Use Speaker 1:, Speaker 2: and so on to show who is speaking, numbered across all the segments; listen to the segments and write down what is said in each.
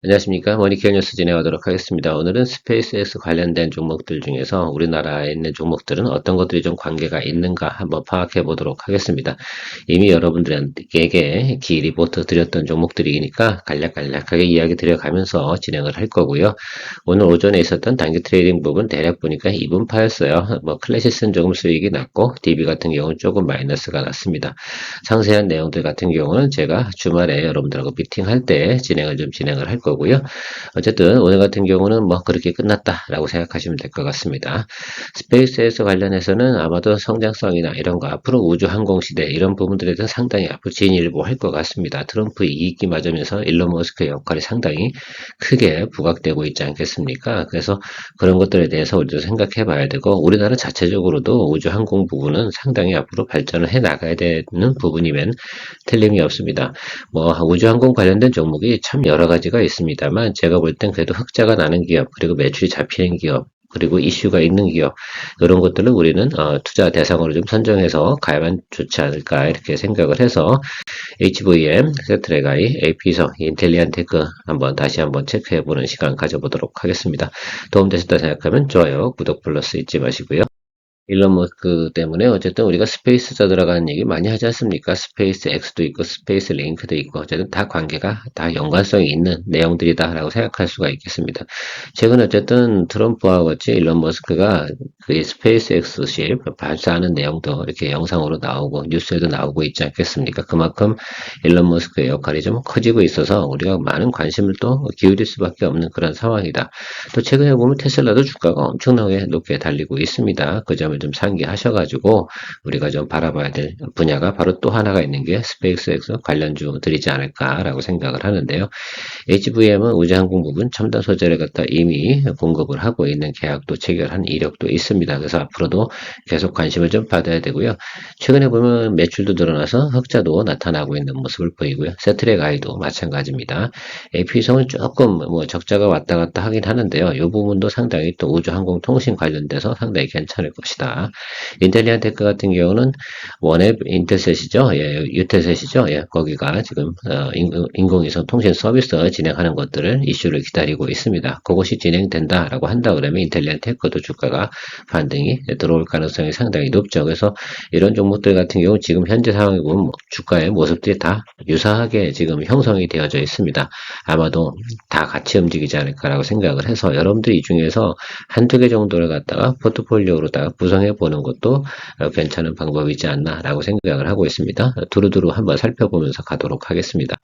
Speaker 1: 안녕하십니까. 머니케어 뉴스 진행하도록 하겠습니다. 오늘은 스페이스X 관련된 종목들 중에서 우리나라에 있는 종목들은 어떤 것들이 좀 관계가 있는가 한번 파악해 보도록 하겠습니다. 이미 여러분들에게 기 리포트 드렸던 종목들이니까 간략간략하게 이야기 드려가면서 진행을 할 거고요. 오늘 오전에 있었던 단기 트레이딩 부분 대략 보니까 2분파였어요. 클래시스는 조금 수익이 났고 DB 같은 경우는 조금 마이너스가 났습니다. 상세한 내용들 같은 경우는 제가 주말에 여러분들하고 미팅할 때 진행을 할 거고요. 어쨌든 오늘 같은 경우는 뭐 그렇게 끝났다라고 생각하시면 될 것 같습니다. 스페이스X 관련해서는 아마도 성장성이나 이런 거 앞으로 우주 항공 시대 이런 부분들에 대해서 상당히 앞으로 진일보할 것 같습니다. 트럼프 이익이 맞으면서 일론 머스크의 역할이 상당히 크게 부각되고 있지 않겠습니까? 그래서 그런 것들에 대해서 우리도 생각해 봐야 되고 우리나라 자체적으로도 우주 항공 부분은 상당히 앞으로 발전을 해 나가야 되는 부분이면 틀림이 없습니다. 우주 항공 관련된 종목이 참 여러 가지가 있습니다만 제가 볼 땐 그래도 흑자가 나는 기업 그리고 매출이 잡히는 기업 그리고 이슈가 있는 기업 이런 것들을 우리는 투자 대상으로 좀 선정해서 가야만 좋지 않을까 이렇게 생각을 해서 HVM, 세트레가이, AP성, 인텔리안테크 다시 한번 체크해보는 시간 가져보도록 하겠습니다. 도움되셨다 생각하면 좋아요, 구독 플러스 잊지 마시고요. 일론 머스크 때문에 어쨌든 우리가 스페이스자 들어가는 얘기 많이 하지 않습니까? 스페이스 X도 있고 스페이스 링크도 있고 어쨌든 다 관계가 다 연관성이 있는 내용들이다라고 생각할 수가 있겠습니다. 최근 어쨌든 트럼프와 같이 일론 머스크가 그 스페이스 X십 발사하는 내용도 이렇게 영상으로 나오고 뉴스에도 나오고 있지 않겠습니까? 그만큼 일론 머스크의 역할이 좀 커지고 있어서 우리가 많은 관심을 또 기울일 수밖에 없는 그런 상황이다. 또 최근에 보면 테슬라도 주가가 엄청나게 높게 달리고 있습니다. 그 점을 좀 상기하셔가지고 우리가 좀 바라봐야 될 분야가 바로 또 하나가 있는 게 스페이스X 관련주들이지 않을까라고 생각을 하는데요. HVM은 우주항공 부분 첨단 소재를 갖다 이미 공급을 하고 있는 계약도 체결한 이력도 있습니다. 그래서 앞으로도 계속 관심을 좀 받아야 되고요. 최근에 보면 매출도 늘어나서 흑자도 나타나고 있는 모습을 보이고요. 세트랙 아이도 마찬가지입니다. AP성은 조금 적자가 왔다 갔다 하긴 하는데요. 이 부분도 상당히 또 우주항공 통신 관련돼서 상당히 괜찮을 것이다. 인텔리안테크 같은 경우는 원앱 인텔셋이죠. 예, 유텔셋이죠. 예, 거기가 지금 인공위성 통신 서비스 진행하는 것들을 이슈를 기다리고 있습니다. 그것이 진행된다라고 한다 그러면 인텔리안테크도 주가가 반등이 들어올 가능성이 상당히 높죠. 그래서 이런 종목들 같은 경우 지금 현재 상황에 보면 주가의 모습들이 다 유사하게 지금 형성이 되어져 있습니다. 아마도 다 같이 움직이지 않을까라고 생각을 해서 여러분들이 이 중에서 한두 개 정도를 갖다가 포트폴리오로다가 구성해 보는 것도 괜찮은 방법이지 않나라고 생각을 하고 있습니다. 두루두루 한번 살펴보면서 가도록 하겠습니다.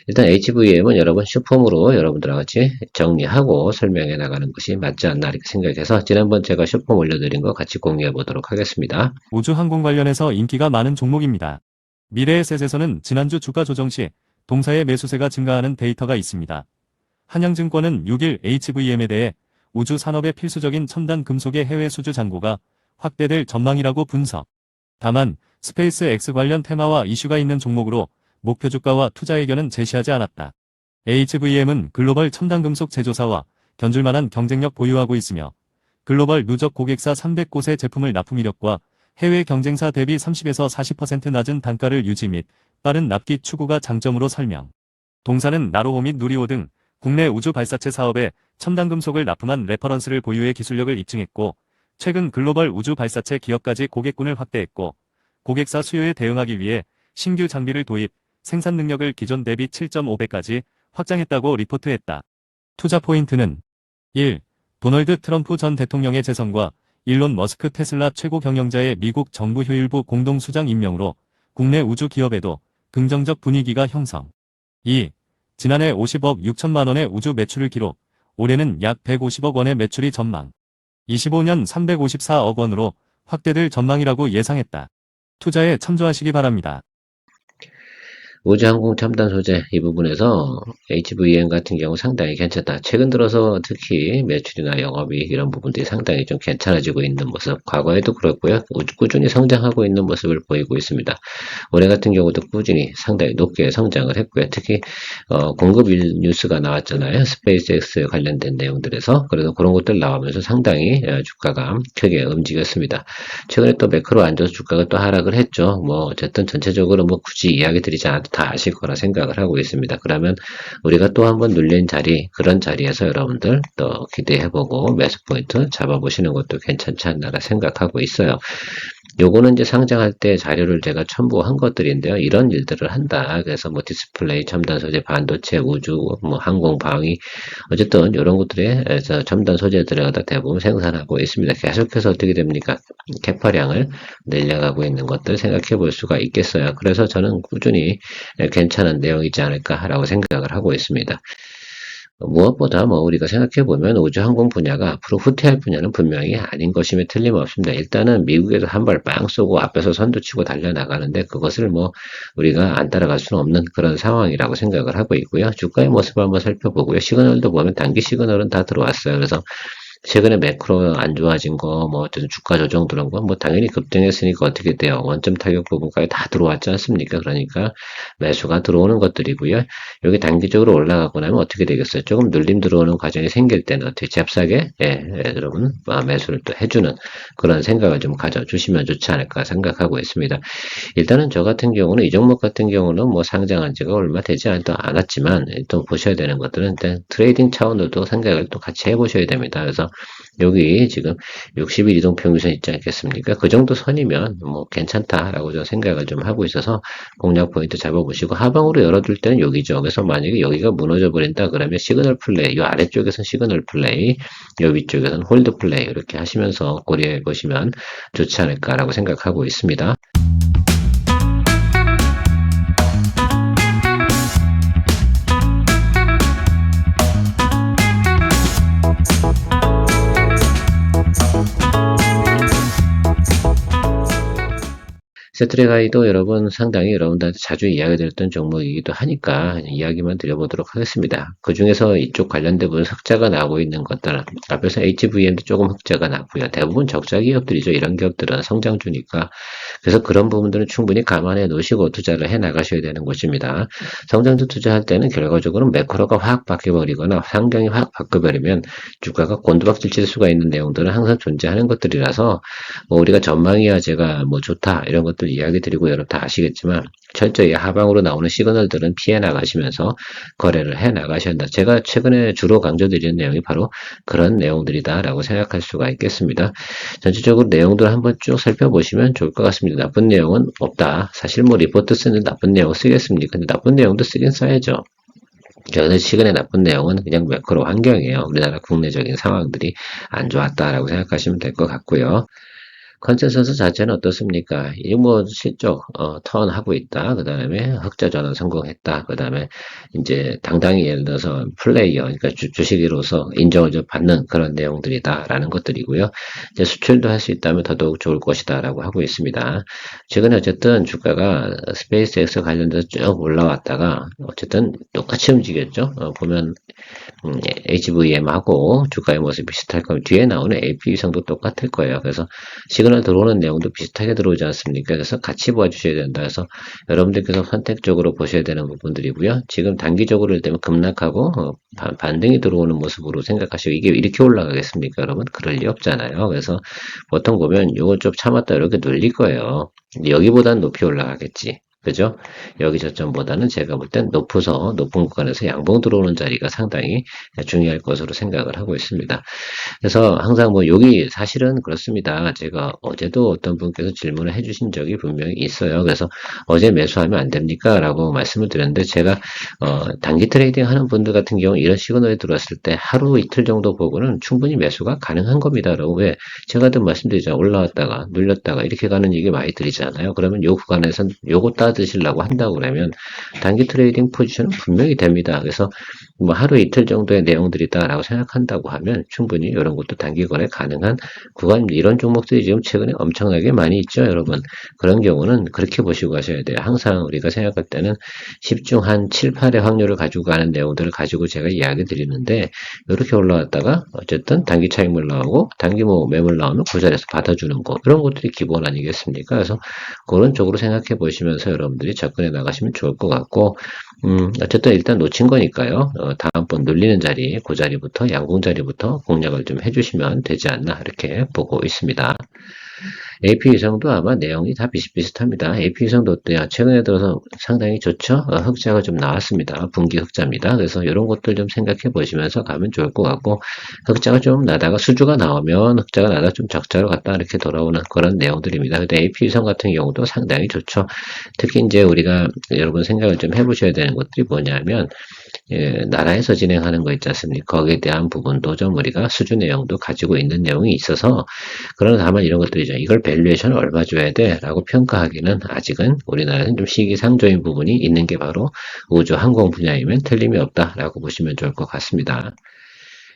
Speaker 1: 일단 HVM은 여러분 슈폼으로 여러분들과 같이 정리하고 설명해 나가는 것이 맞지 않나 이렇게 생각해서 지난번 제가 슈폼 올려드린 거 같이 공유해 보도록 하겠습니다.
Speaker 2: 우주항공 관련해서 인기가 많은 종목입니다. 미래에셋에서는 지난주 주가 조정 시 동사의 매수세가 증가하는 데이터가 있습니다. 한양증권은 6일 HVM에 대해 우주 산업의 필수적인 첨단 금속의 해외 수주 잔고가 확대될 전망이라고 분석. 다만 스페이스 X 관련 테마와 이슈가 있는 종목으로 목표 주가와 투자 의견은 제시하지 않았다. HVM은 글로벌 첨단 금속 제조사와 견줄만한 경쟁력 보유하고 있으며 글로벌 누적 고객사 300곳의 제품을 납품 이력과 해외 경쟁사 대비 30에서 40% 낮은 단가를 유지 및 빠른 납기 추구가 장점으로 설명. 동사는 나로호 및 누리호 등 국내 우주 발사체 사업에 첨단 금속을 납품한 레퍼런스를 보유해 기술력을 입증했고 최근 글로벌 우주 발사체 기업까지 고객군을 확대했고 고객사 수요에 대응하기 위해 신규 장비를 도입, 생산 능력을 기존 대비 7.5배까지 확장했다고 리포트했다. 투자 포인트는 1. 도널드 트럼프 전 대통령의 재선과 일론 머스크 테슬라 최고 경영자의 미국 정부 효율부 공동수장 임명으로 국내 우주 기업에도 긍정적 분위기가 형성. 2. 지난해 50억 6천만 원의 우주 매출을 기록, 올해는 약 150억 원의 매출이 전망. 25년 354억 원으로 확대될 전망이라고 예상했다. 투자에 참조하시기 바랍니다.
Speaker 1: 우주항공 첨단 소재 이 부분에서 HVM 같은 경우 상당히 괜찮다. 최근 들어서 특히 매출이나 영업이익 이런 부분들이 상당히 좀 괜찮아지고 있는 모습. 과거에도 그렇고요. 꾸준히 성장하고 있는 모습을 보이고 있습니다. 올해 같은 경우도 꾸준히 상당히 높게 성장을 했고요. 특히 공급일 뉴스가 나왔잖아요. 스페이스X 관련된 내용들에서. 그래서 그런 것들 나오면서 상당히 주가가 크게 움직였습니다. 최근에 또 매크로 안 좋아서 주가가 또 하락을 했죠. 어쨌든 전체적으로 굳이 이야기 드리지 다 아실 거라 생각을 하고 있습니다. 그러면 우리가 또 한번 눌린 자리, 그런 자리에서 여러분들 또 기대해보고 매수 포인트 잡아보시는 것도 괜찮지 않나라 생각하고 있어요. 요거는 이제 상장할 때 자료를 제가 첨부한 것들인데요. 이런 일들을 한다. 그래서 뭐 디스플레이, 첨단 소재, 반도체, 우주, 뭐 항공, 방위, 어쨌든 이런 것들에서 첨단 소재들을 갖다 대부분 생산하고 있습니다. 계속해서 어떻게 됩니까? 캐파량을 늘려가고 있는 것들 생각해 볼 수가 있겠어요. 그래서 저는 꾸준히 괜찮은 내용이지 않을까라고 생각을 하고 있습니다. 무엇보다 뭐 우리가 생각해 보면 우주 항공 분야가 앞으로 후퇴할 분야는 분명히 아닌 것임에 틀림없습니다. 일단은 미국에서 한 발 빵 쏘고 앞에서 선두 치고 달려나가는데 그것을 뭐 우리가 안 따라갈 수는 없는 그런 상황이라고 생각을 하고 있고요. 주가의 모습을 한번 살펴보고요. 시그널도 보면 단기 시그널은 다 들어왔어요. 그래서 최근에 매크로 안 좋아진 거, 뭐, 어쨌든 주가 조정 들어온 거, 뭐, 당연히 급등했으니까 어떻게 돼요? 원점 타격 부분까지 다 들어왔지 않습니까? 그러니까 매수가 들어오는 것들이고요. 여기 단기적으로 올라가고 나면 어떻게 되겠어요? 조금 눌림 들어오는 과정이 생길 때는 어떻게 잽싸게, 여러분, 매수를 또 해주는 그런 생각을 좀 가져주시면 좋지 않을까 생각하고 있습니다. 일단은 저 같은 경우는, 이 종목 같은 경우는 뭐 상장한 지가 얼마 되지 않았지만, 또 보셔야 되는 것들은 일단 트레이딩 차원으로도 생각을 또 같이 해보셔야 됩니다. 그래서 여기 지금 60일 이동 평균선 있지 않겠습니까? 그 정도 선이면 뭐 괜찮다라고 저 생각을 좀 하고 있어서 공략 포인트 잡아보시고 하방으로 열어둘 때는 여기죠. 그래서 만약에 여기가 무너져 버린다 그러면 시그널 플레이, 이 아래쪽에서는 시그널 플레이, 이 위쪽에서는 홀드 플레이 이렇게 하시면서 고려해 보시면 좋지 않을까라고 생각하고 있습니다. 세트레가이도 여러분 상당히 여러분들한테 자주 이야기 드렸던 종목이기도 하니까 이야기만 드려보도록 하겠습니다. 그 중에서 이쪽 관련된 부분 흑자가 나오고 있는 것들 앞에서 HVM도 조금 흑자가 나고요. 대부분 적자 기업들이죠. 이런 기업들은 성장주니까 그래서 그런 부분들은 충분히 감안해 놓으시고 투자를 해 나가셔야 되는 것입니다. 성장주 투자할 때는 결과적으로 매크로가 확 바뀌어버리거나 환경이 확 바뀌어버리면 주가가 곤두박질 칠 수가 있는 내용들은 항상 존재하는 것들이라서 뭐 우리가 전망이야 제가 뭐 좋다 이런 것들 이야기 드리고 여러분 다 아시겠지만 철저히 하방으로 나오는 시그널들은 피해 나가시면서 거래를 해 나가셔야 한다. 제가 최근에 주로 강조드리는 내용이 바로 그런 내용들이다라고 생각할 수가 있겠습니다. 전체적으로 내용들을 한번 쭉 살펴보시면 좋을 것 같습니다. 나쁜 내용은 없다. 사실 뭐 리포트 쓰는 나쁜 내용 쓰겠습니까? 근데 나쁜 내용도 쓰긴 써야죠. 그래서 최근에 나쁜 내용은 그냥 매크로 환경이에요. 우리나라 국내적인 상황들이 안 좋았다라고 생각하시면 될 것 같고요. 컨센서스 자체는 어떻습니까? 이 뭐 실적 턴하고 있다. 그 다음에 흑자 전환 성공했다. 그 다음에 이제 당당히 예를 들어서 플레이어, 그러니까 주식으로서 인정을 좀 받는 그런 내용들이다라는 것들이고요. 이제 수출도 할 수 있다면 더더욱 좋을 것이다라고 하고 있습니다. 최근에 어쨌든 주가가 스페이스X 관련돼서 쭉 올라왔다가 어쨌든 똑같이 움직였죠. 보면 HVM하고 주가의 모습이 비슷할 거면 뒤에 나오는 AP 위성도 똑같을 거예요. 그래서 시그널 들어오는 내용도 비슷하게 들어오지 않습니까? 그래서 같이 봐주셔야 된다. 그래서 여러분들께서 선택적으로 보셔야 되는 부분들이고요. 지금 단기적으로 일단 급락하고 반등이 들어오는 모습으로 생각하시고 이게 이렇게 올라가겠습니까? 여러분 그럴 리 없잖아요. 그래서 보통 보면 이거 좀 참았다 이렇게 눌릴 거예요. 여기보단 높이 올라가겠지. 그죠? 여기 저점보다는 제가 볼 땐 높은 구간에서 양봉 들어오는 자리가 상당히 중요할 것으로 생각을 하고 있습니다. 그래서 항상 뭐 여기 사실은 그렇습니다. 제가 어제도 어떤 분께서 질문을 해주신 적이 분명히 있어요. 그래서 어제 매수하면 안 됩니까? 라고 말씀을 드렸는데 제가 단기 트레이딩 하는 분들 같은 경우 이런 시그널이 들어왔을 때 하루 이틀 정도 보고는 충분히 매수가 가능한 겁니다. 라고 왜 제가 늘 말씀드리잖아요. 올라왔다가 눌렸다가 이렇게 가는 얘기 많이 드리잖아요. 그러면 요 구간에선 요거 따드시려고 한다고 그러면 단기 트레이딩 포지션은 분명히 됩니다. 그래서 뭐 하루 이틀 정도의 내용들이다라고 생각한다고 하면 충분히 이런 것도 단기 거래 가능한 구간 이런 종목들이 지금 최근에 엄청나게 많이 있죠, 여러분. 그런 경우는 그렇게 보시고 가셔야 돼요. 항상 우리가 생각할 때는 10중 한 7, 8의 확률을 가지고 가는 내용들을 가지고 제가 이야기 드리는데 이렇게 올라왔다가 어쨌든 단기 차익물 나오고 단기 뭐 매물 나오면 그 자리에서 받아주는 거 이런 것들이 기본 아니겠습니까? 그래서 그런 쪽으로 생각해 보시면서 여러분들이 접근해 나가시면 좋을 것 같고 어쨌든 일단 놓친 거니까요. 다음번 눌리는 자리, 그 자리부터 양봉 자리부터 공략을 좀 해주시면 되지 않나 이렇게 보고 있습니다. AP 위성도 아마 내용이 다 비슷비슷합니다. AP 위성도 어때요? 최근에 들어서 상당히 좋죠? 흑자가 좀 나왔습니다. 분기 흑자입니다. 그래서 이런 것들 좀 생각해 보시면서 가면 좋을 것 같고, 흑자가 좀 나다가 수주가 나오면 흑자가 나다 좀 적자로 갔다 이렇게 돌아오는 그런 내용들입니다. 근데 AP 위성 같은 경우도 상당히 좋죠. 특히 이제 우리가 여러분 생각을 좀 해보셔야 되는 것들이 뭐냐면, 나라에서 진행하는 거 있지 않습니까? 거기에 대한 부분도 좀 우리가 수주 내용도 가지고 있는 내용이 있어서, 그러나 다만 이런 것들이죠. 이걸 밸류에이션을 얼마 줘야 돼? 라고 평가하기는 아직은 우리나라는 좀 시기상조인 부분이 있는 게 바로 우주 항공 분야이면 틀림이 없다라고 보시면 좋을 것 같습니다.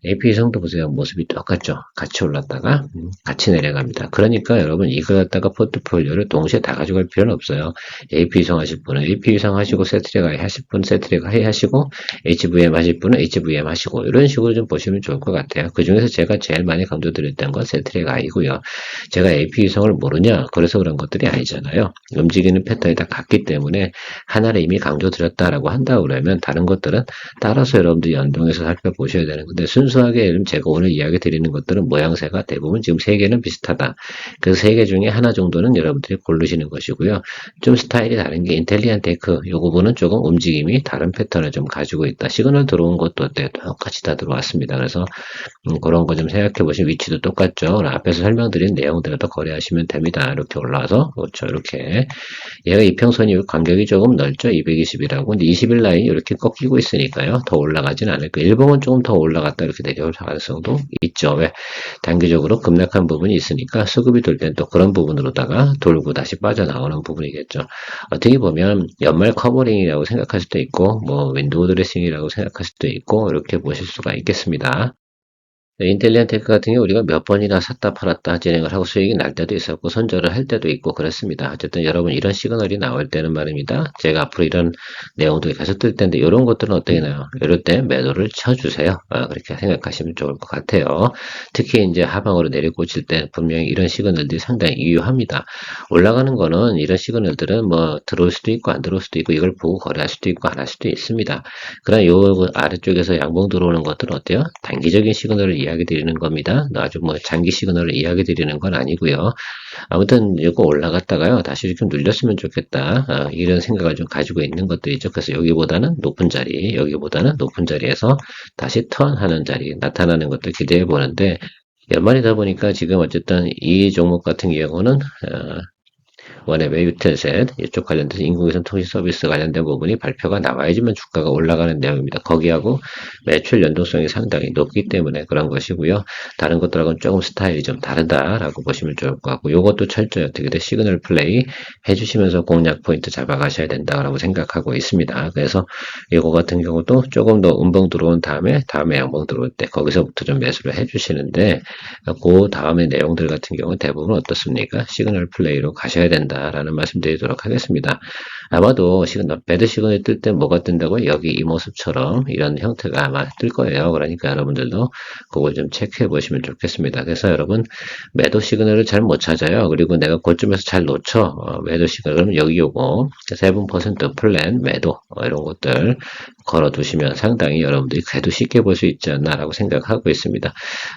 Speaker 1: AP성도 보세요. 모습이 똑같죠. 같이 올랐다가 같이 내려갑니다. 그러니까 여러분 이걸 갖다가 포트폴리오를 동시에 다 가져갈 필요는 없어요. AP성 하실 분은 AP성 하시고 세트랙 I 하실 분은 세트랙 I 하시고 HVM 하실 분은 HVM 하시고 이런 식으로 좀 보시면 좋을 것 같아요. 그 중에서 제가 제일 많이 강조드렸던 건 세트랙 I고요. 제가 AP성을 모르냐 그래서 그런 것들이 아니잖아요. 움직이는 패턴이 다 같기 때문에 하나를 이미 강조드렸다라고 한다 그러면 다른 것들은 따라서 여러분들이 연동해서 살펴보셔야 되는 건데 순수하게 제가 오늘 이야기 드리는 것들은 모양새가 대부분 지금 세 개는 비슷하다. 그 세 개 중에 하나 정도는 여러분들이 고르시는 것이고요. 좀 스타일이 다른 게 인텔리안 테크 이 부분은 조금 움직임이 다른 패턴을 좀 가지고 있다. 시그널 들어온 것도 어때요? 똑같이 다 들어왔습니다. 그래서 그런 거 좀 생각해 보시면 위치도 똑같죠. 앞에서 설명드린 내용대로 더 거래하시면 됩니다. 이렇게 올라와서 그렇죠. 이렇게 얘가 이평선이 간격이 조금 넓죠. 220이라고. 근데 20일 라인 이렇게 꺾이고 있으니까요. 더 올라가진 않을 거예요. 일봉은 조금 더 올라갔다 이렇게 내려올 가능성도 있죠. 왜? 단기적으로 급락한 부분이 있으니까 수급이 돌 땐 또 그런 부분으로다가 돌고 다시 빠져나오는 부분이겠죠. 어떻게 보면 연말 커버링이라고 생각할 수도 있고 뭐 윈도우 드레싱이라고 생각할 수도 있고 이렇게 보실 수가 있겠습니다. 인텔리안 테크 같은 경우 우리가 몇 번이나 샀다 팔았다 진행을 하고 수익이 날 때도 있었고 손절을 할 때도 있고 그렇습니다. 어쨌든 여러분 이런 시그널이 나올 때는 말입니다. 제가 앞으로 이런 내용도 계속 뜰 텐데 이런 것들은 어떻게 나요? 이럴 때 매도를 쳐주세요. 그렇게 생각하시면 좋을 것 같아요. 특히 이제 하방으로 내리꽂힐 때 분명히 이런 시그널들이 상당히 유효합니다. 올라가는 거는 이런 시그널들은 뭐 들어올 수도 있고 안 들어올 수도 있고 이걸 보고 거래할 수도 있고 안 할 수도 있습니다. 그러나 요 아래쪽에서 양봉 들어오는 것들은 어때요? 단기적인 시그널을 이야기 드리는 겁니다. 아주 뭐 장기 시그널을 이야기 드리는 건 아니고요. 아무튼 이거 올라갔다가요. 다시 좀 눌렸으면 좋겠다. 이런 생각을 좀 가지고 있는 것들이죠. 그래서 여기보다는 높은 자리, 여기보다는 높은 자리에서 다시 턴하는 자리 나타나는 것들 기대해 보는데 연말이다 보니까 지금 어쨌든 이 종목 같은 경우는 원앱의 유텔셋 이쪽 관련돼서 인공위성 통신 서비스 관련된 부분이 발표가 나와야지만 주가가 올라가는 내용입니다. 거기하고 매출 연동성이 상당히 높기 때문에 그런 것이고요. 다른 것들하고는 조금 스타일이 좀 다르다라고 보시면 좋을 것 같고 이것도 철저히 어떻게든 시그널 플레이 해주시면서 공략 포인트 잡아가셔야 된다고 생각하고 있습니다. 그래서 이거 같은 경우도 조금 더 음봉 들어온 다음에 양봉 들어올 때 거기서부터 좀 매수를 해주시는데 그 다음에 내용들 같은 경우는 대부분 어떻습니까? 시그널 플레이로 가셔야 된다라는 말씀 드리도록 하겠습니다. 아마도 배드 시그널이 뜰 때 뭐가 뜬다고요? 여기 이 모습처럼 이런 형태가 아마 뜰 거예요. 그러니까 여러분들도 그걸 좀 체크해 보시면 좋겠습니다. 그래서 여러분 매도 시그널을 잘 못 찾아요. 그리고 내가 그쯤에서 잘 놓쳐. 매도 시그널 그러면 여기 요거 7% 플랜 매도 이런 것들 걸어 두시면 상당히 여러분들이 그래도 쉽게 볼 수 있지 않나라고 생각하고 있습니다.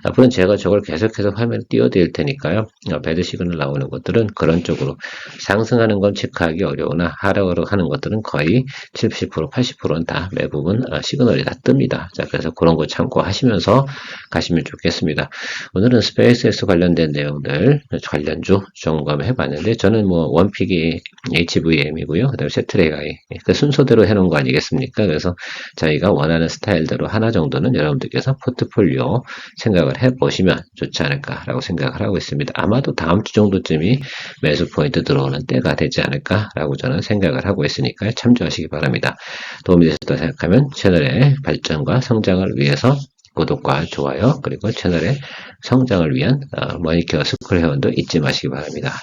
Speaker 1: 앞으로는 제가 저걸 계속해서 화면에 띄워드릴 테니까요. 배드 시그널 나오는 것들은 그런 쪽으로 상승하는 건 체크하기 어려우나 하락으로 하는 것들은 거의 70%, 80%는 다 매부분 시그널이 다 뜹니다. 자, 그래서 그런 거 참고하시면서 가시면 좋겠습니다. 오늘은 스페이스X 관련된 내용들 관련주 점검 해봤는데 저는 뭐 원픽이 HVM이고요. 그 다음에 세트랙 I 그 순서대로 해놓은 거 아니겠습니까? 그래서 저희가 원하는 스타일대로 하나 정도는 여러분들께서 포트폴리오 생각을 해보시면 좋지 않을까라고 생각을 하고 있습니다. 아마도 다음 주 정도쯤이 매수 포인트 들어오는 때가 되지 않을까라고 저는 생각을 하고 있으니까 참조하시기 바랍니다. 도움이 되셨다고 생각하면 채널의 발전과 성장을 위해서 구독과 좋아요 그리고 채널의 성장을 위한 머니케어 스쿨 회원도 잊지 마시기 바랍니다.